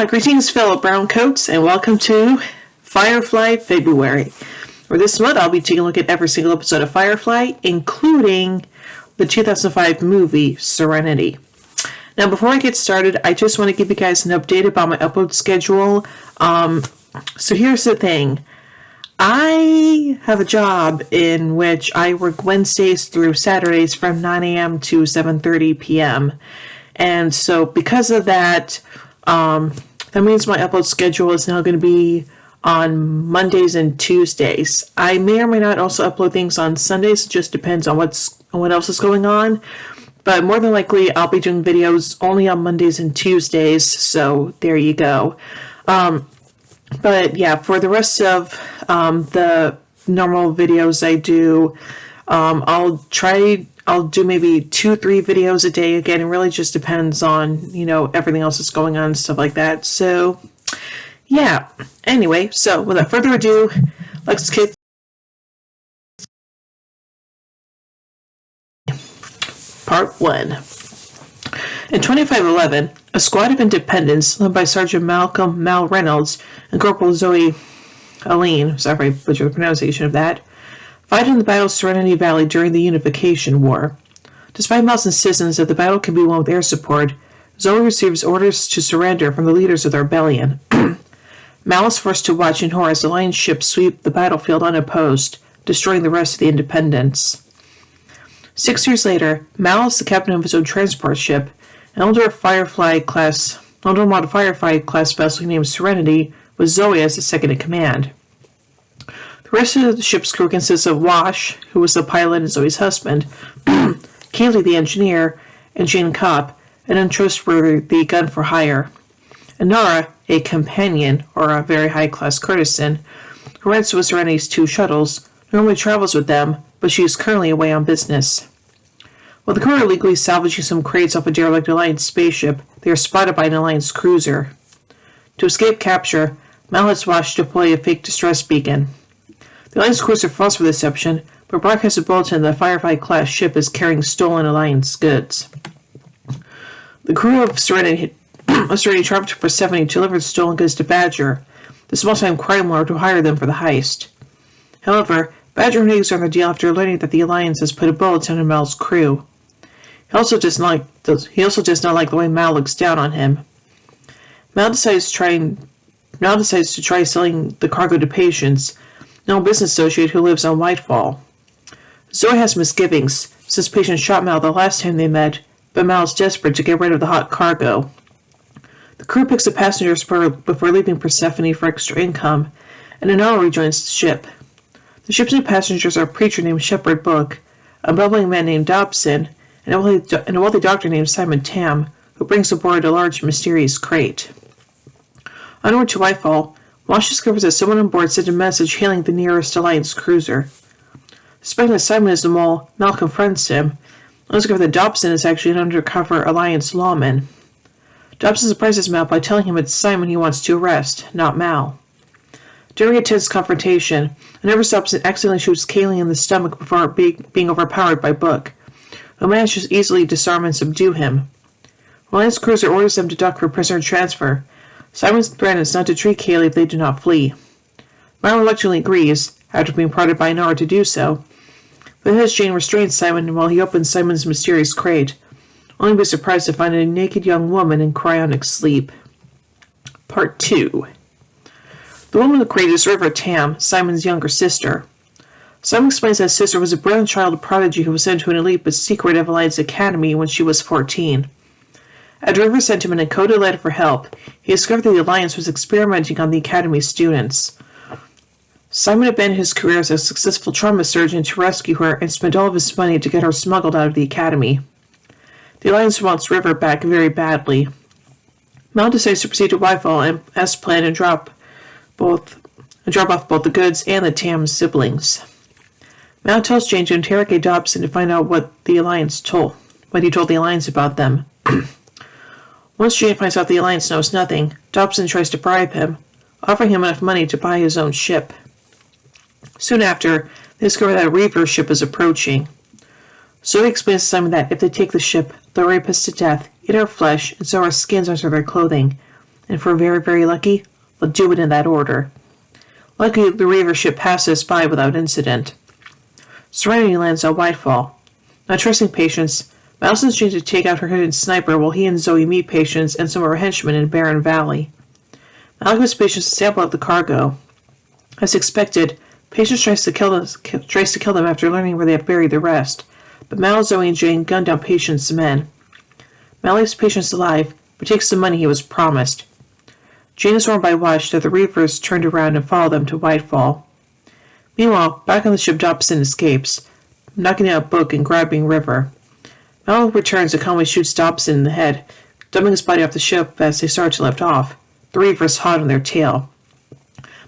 Greetings, fellow browncoats, and welcome to Firefly February. For this month, I'll be taking a look at every single episode of Firefly, including the 2005 movie Serenity. Now, before I get started, I just want to give you guys an update about my upload schedule. So here's the thing. I have a job in which I work Wednesdays through Saturdays from 9 a.m. to 7:30 p.m. And so because of that, that means my upload schedule is now going to be on Mondays and Tuesdays. I may or may not also upload things on Sundays. It just depends on what else is going on. But more than likely, I'll be doing videos only on Mondays and Tuesdays. So there you go. But yeah, for the rest of the normal videos I do, I'll do maybe 2-3 videos a day. Again, it really just depends on, everything else that's going on and stuff like that. So, yeah. Anyway, so without further ado, let's get Part 1. In 2511, a squad of independents led by Sergeant Malcolm Mal Reynolds and Corporal Zoe Aline, sorry if I butchered the pronunciation of that, fight in the Battle of Serenity Valley during the Unification War. Despite Mal's insistence that the battle can be won with air support, Zoe receives orders to surrender from the leaders of the rebellion. Mal is forced to watch in horror as the Alliance ships sweep the battlefield unopposed, destroying the rest of the Independents. 6 years later, Mal is the captain of his own transport ship, an older model Firefly class vessel named Serenity, with Zoe as the second in command. The rest of the ship's crew consists of Wash, who was the pilot and Zoe's husband, Kaylee the engineer, and Jane Kopp, an untrustworthy gun for hire, and Nara, a companion, or a very high-class courtesan, who rents with Serenity's 2 shuttles, normally travels with them, but she is currently away on business. While the crew are illegally salvaging some crates off a derelict Alliance spaceship, they are spotted by an Alliance cruiser. To escape capture, Mal has Wash deploy a fake distress beacon. The Alliance cruiser falls for deception, but broadcasts a bulletin that a Firefly-class ship is carrying stolen Alliance goods. The crew of Serenity traveled to Persephone to deliver the stolen goods to Badger, the small-time crime lord who hired them for the heist. However, Badger reneges on the deal after learning that the Alliance has put a bulletin on Mal's crew. He also does not like the way Mal looks down on him. Mal decides to try selling the cargo to Patience, an old business associate who lives on Whitefall. Zoe has misgivings, since Patience shot Mal the last time they met, but Mal is desperate to get rid of the hot cargo. The crew picks up passengers before leaving Persephone for extra income, and Anara rejoins the ship. The ship's new passengers are a preacher named Shepherd Book, a bubbling man named Dobson, and a wealthy doctor named Simon Tam, who brings aboard a large, mysterious crate. Onward to Whitefall, Wash discovers that someone on board sent a message hailing the nearest Alliance cruiser. Suspecting that Simon is the mole, Mal confronts him, and discovers that Dobson is actually an undercover Alliance lawman. Dobson surprises Mal by telling him it's Simon he wants to arrest, not Mal. During a tense confrontation, a nervous Dobson accidentally shoots Kaylee in the stomach before being overpowered by Book, who manages to easily disarm and subdue him. When Alliance cruiser orders them to dock for prisoner transfer, Simon's threat is not to treat Kaylee if they do not flee. Mal reluctantly agrees, after being prodded by Nora to do so, but as Jane restrains Simon while he opens Simon's mysterious crate, only to be surprised to find a naked young woman in cryonic sleep. Part 2. The woman in the crate is River Tam, Simon's younger sister. Simon explains that his sister was a brilliant child prodigy who was sent to an elite but secretive Alliance academy when she was 14. After River sent him an encoded letter for help, he discovered that the Alliance was experimenting on the academy's students. Simon abandoned his career as a successful trauma surgeon to rescue her and spent all of his money to get her smuggled out of the academy. The Alliance wants River back very badly. Mal decides to proceed to Whitefall and, as planned, and drop off both the goods and the Tam siblings. Mal tells Jane to interrogate Dobson to find out what he told the Alliance about them. Once Jane finds out the Alliance knows nothing, Dobson tries to bribe him, offering him enough money to buy his own ship. Soon after, they discover that a Reaver ship is approaching. Zoe explains to Simon that if they take the ship, they'll rape us to death, eat our flesh, and sew our skins under their clothing, and if we're very, very lucky, we'll do it in that order. Luckily, the Reaver ship passes by without incident. Serenity lands on Whitefall. Not trusting Patience, Madison's trying to take out her hidden sniper while he and Zoe meet Patience and some of her henchmen in Barren Valley. Malik gives Patience a sample of the cargo. As expected, Patience tries to kill them after learning where they have buried the rest, but Mal, Zoe, and Jane gun down Patience's men. Mal leaves Patience alive, but takes the money he was promised. Jane is warned by Watch that the Reavers turned around and follow them to Whitefall. Meanwhile, back on the ship, Dobson escapes, knocking out Book and grabbing River. Mal returns and calmly shoots Dobson in the head, dumping his body off the ship as they start to lift off, the Reavers hot on their tail.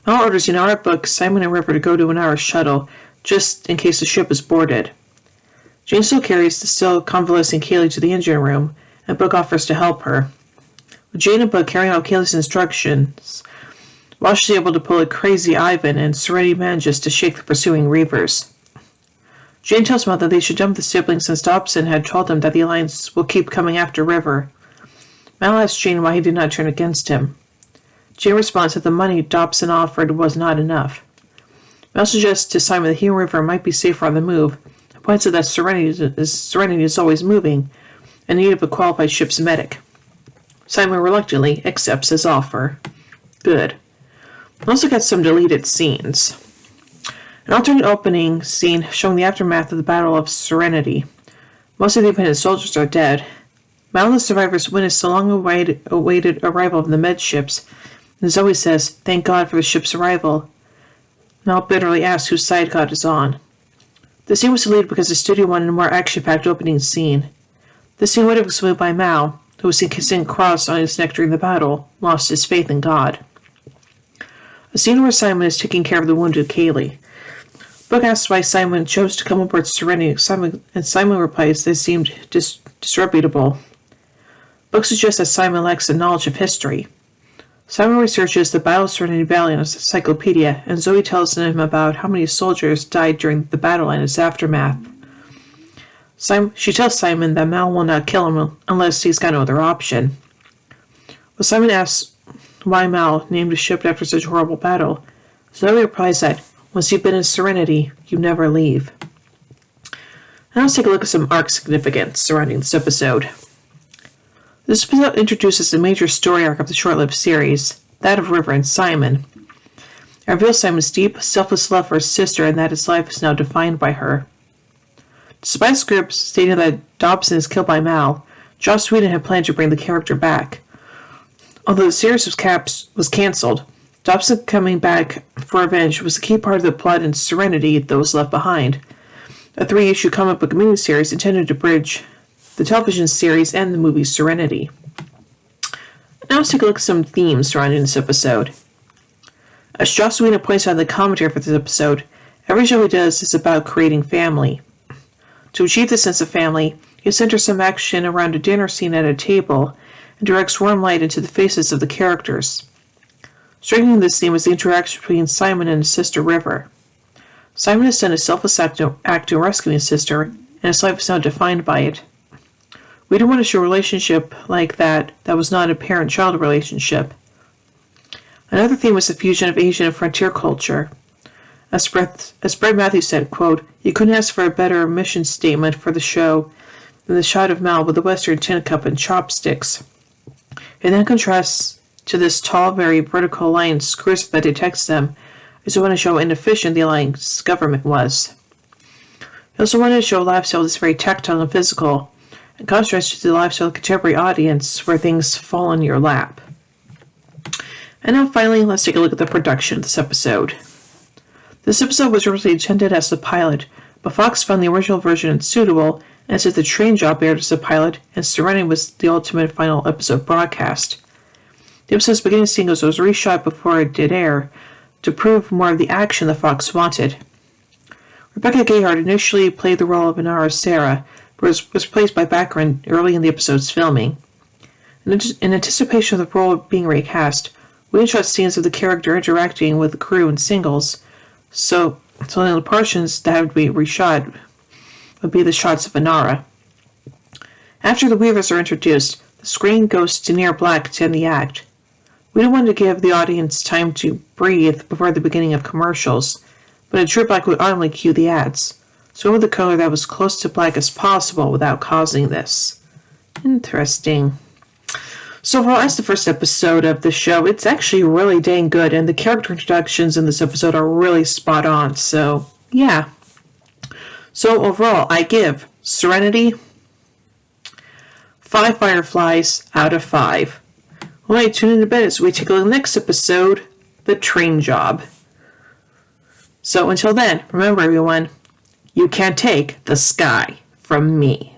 Mal orders Inara, Book, Simon, and River to go to Inara's shuttle, just in case the ship is boarded. Jane still carries the still convalescing Kaylee to the engine room, and Book offers to help her. With Jane and Book carrying out Kaylee's instructions, Wash is able to pull a crazy Ivan, and Serenity manages to shake the pursuing Reavers. Jane tells Mal that they should dump the siblings since Dobson had told them that the Alliance will keep coming after River. Mal asks Jane why he did not turn against him. Jane responds that the money Dobson offered was not enough. Mal suggests to Simon that he and River might be safer on the move, and points out that Serenity is always moving, and in need of a qualified ship's medic. Simon reluctantly accepts his offer. Good. We also got some deleted scenes. An alternate opening scene showing the aftermath of the Battle of Serenity. Most of the independent soldiers are dead. Mal and the survivors witness the long-awaited arrival of the med ships, and Zoe says, "Thank God for the ship's arrival." Mal bitterly asks whose side God is on. The scene was deleted because the studio wanted a more action-packed opening scene. The scene would have been smooth by Mal, who was seen kissing a cross on his neck during the battle, lost his faith in God. A scene where Simon is taking care of the wounded Kaylee. Book asks why Simon chose to come aboard Serenity, and Simon replies they seemed disreputable. Book suggests that Simon lacks the knowledge of history. Simon researches the Battle of Serenity Valley in a encyclopedia, and Zoe tells him about how many soldiers died during the battle and its aftermath. She tells Simon that Mal will not kill him unless he's got no other option. When Simon asks why Mal named a ship after such a horrible battle, Zoe replies that once you've been in Serenity, you never leave. Now let's take a look at some arc significance surrounding this episode. This episode introduces the major story arc of the short-lived series, that of River and Simon. It reveals Simon's deep, selfless love for his sister and that his life is now defined by her. Despite scripts stating that Dobson is killed by Mal, Joss Whedon had planned to bring the character back. Although the series was cancelled, Dobson coming back for revenge was a key part of the plot in Serenity that was left behind, a 3-issue comic book miniseries intended to bridge the television series and the movie Serenity. Now let's take a look at some themes surrounding this episode. As Joss Whedon points out in the commentary for this episode, every show he does is about creating family. To achieve this sense of family, he centers some action around a dinner scene at a table and directs warm light into the faces of the characters. Striking this theme is the interaction between Simon and his sister River. Simon has done a selfless act in rescuing his sister, and his life is now defined by it. We don't want to show a relationship like that was not a parent-child relationship. Another theme was the fusion of Asian and frontier culture. As Brett Matthews said, quote, "You couldn't ask for a better mission statement for the show than the shot of Mal with a Western tin cup and chopsticks. It then contrasts to this tall, very vertical Alliance cruiser that detects them, as we want to show how inefficient the Alliance government was. We also wanted to show a lifestyle that's very tactile and physical, in contrast to the lifestyle of the contemporary audience where things fall in your lap." And now finally, let's take a look at the production of this episode. This episode was originally intended as the pilot, but Fox found the original version unsuitable, and said the train job aired as a pilot, and Serenity was the ultimate final episode broadcast. The episode's beginning sequence was reshot before it did air, to prove more of the action that Fox wanted. Rebecca Gerhardt initially played the role of Inara Sarah, but was replaced by Baccarin early in the episode's filming. In anticipation of the role being recast, we shot scenes of the character interacting with the crew in singles, so the portions that would be reshot would be the shots of Inara. After the Weavers are introduced, the screen goes to near black to end the act. We don't want to give the audience time to breathe before the beginning of commercials, but in True Black would automatically cue the ads. So we went with the color that was close to black as possible without causing this. Interesting. So overall, as the first episode of the show, it's actually really dang good, and the character introductions in this episode are really spot on, so yeah. So overall, I give Serenity 5 Fireflies out of 5. Alright, tune in a bit as we take a look at the next episode, The Train Job. So until then, remember everyone, you can't take the sky from me.